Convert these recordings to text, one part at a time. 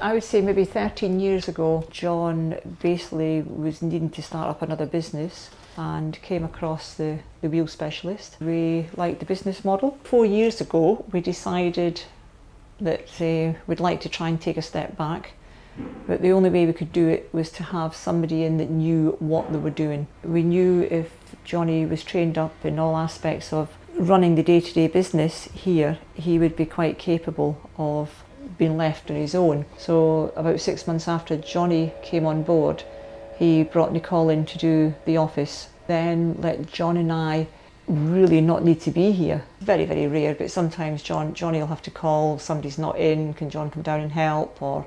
I would say maybe 13 years ago, John basically was needing to start up another business and came across the wheel specialist. We liked the business model. 4 years ago, we decided that we'd like to try and take a step back, but the only way we could do it was to have somebody in that knew what they were doing. We knew if Jonny was trained up in all aspects of running the day-to-day business here, he would be quite capable of being left on his own. So about 6 months after Jonny came on board, he brought Nicole in to do the office, then let John and I really not need to be here. Very, very rare, but sometimes Jonny will have to call, somebody's not in, can John come down and help, or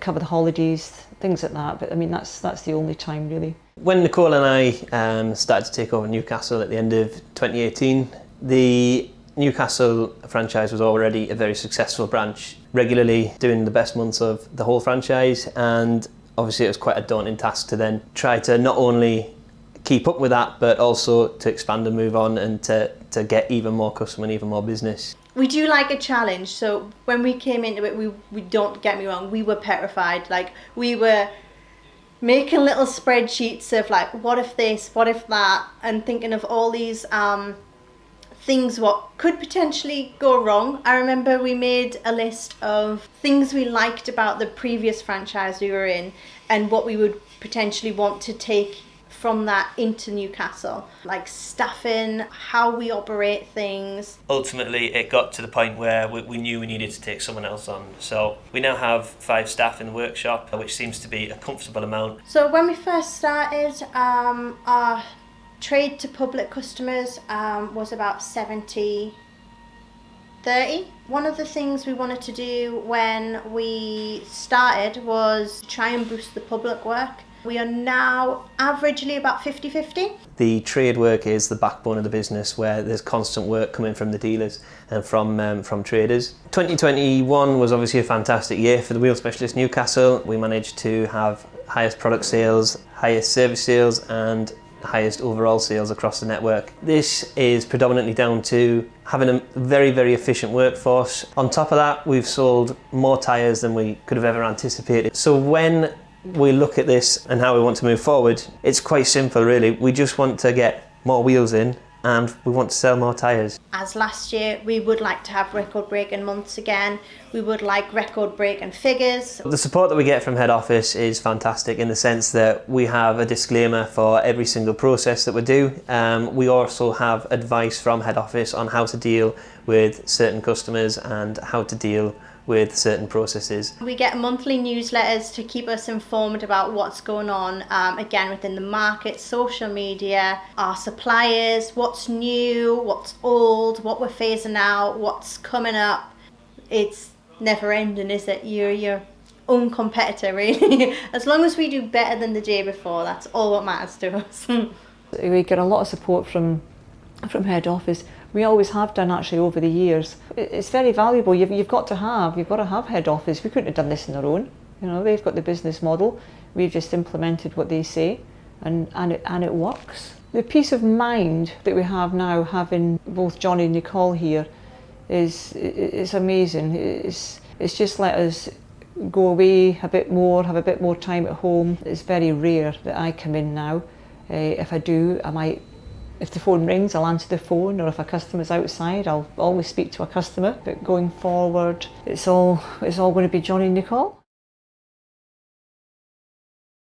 cover the holidays, things like that. But I mean, that's the only time really. When Nicole and I started to take over Newcastle at the end of 2018, the Newcastle franchise was already a very successful branch, regularly doing the best months of the whole franchise, and obviously it was quite a daunting task to then try to not only keep up with that, but also to expand and move on and to get even more customer and even more business. We do like a challenge, so when we came into it, we don't get me wrong, we were petrified. Like, we were making little spreadsheets of like, what if this, what if that, and thinking of all these things what could potentially go wrong. I remember we made a list of things we liked about the previous franchise we were in and what we would potentially want to take from that into Newcastle, like staffing, how we operate things. Ultimately, it got to the point where we knew we needed to take someone else on. So we now have 5 staff in the workshop, which seems to be a comfortable amount. So when we first started, our trade to public customers was about 70-30. One of the things we wanted to do when we started was try and boost the public work. We are now averagely about 50-50. The trade work is the backbone of the business, where there's constant work coming from the dealers and from traders. 2021 was obviously a fantastic year for the Wheel Specialist Newcastle. We managed to have highest product sales, highest service sales and highest overall sales across the network. This is predominantly down to having a very, very efficient workforce. On top of that, we've sold more tyres than we could have ever anticipated. So when we look at this and how we want to move forward, it's quite simple really. We just want to get more wheels in and we want to sell more tyres. As last year, we would like to have record-breaking months again. We would like record-breaking figures. The support that we get from head office is fantastic in the sense that we have a disclaimer for every single process that we do. We also have advice from head office on how to deal with certain customers and how to deal with certain processes. We get monthly newsletters to keep us informed about what's going on, again within the market, social media, our suppliers, what's new, what's old, what we're phasing out, what's coming up. It's never ending, is it? You're your own competitor really. As long as we do better than the day before, that's all what matters to us. We get a lot of support from head office. We always have done actually over the years. It's very valuable. You've got to have head office. We couldn't have done this on our own. You know, they've got the business model. We've just implemented what they say, and it works. The peace of mind that we have now, having both Jonny and Nicole here, is amazing. It's just let us go away a bit more, have a bit more time at home. It's very rare that I come in now. If I do, I might. If the phone rings, I'll answer the phone, or if a customer's outside, I'll always speak to a customer. But going forward, it's all going to be Jonny and Nicole.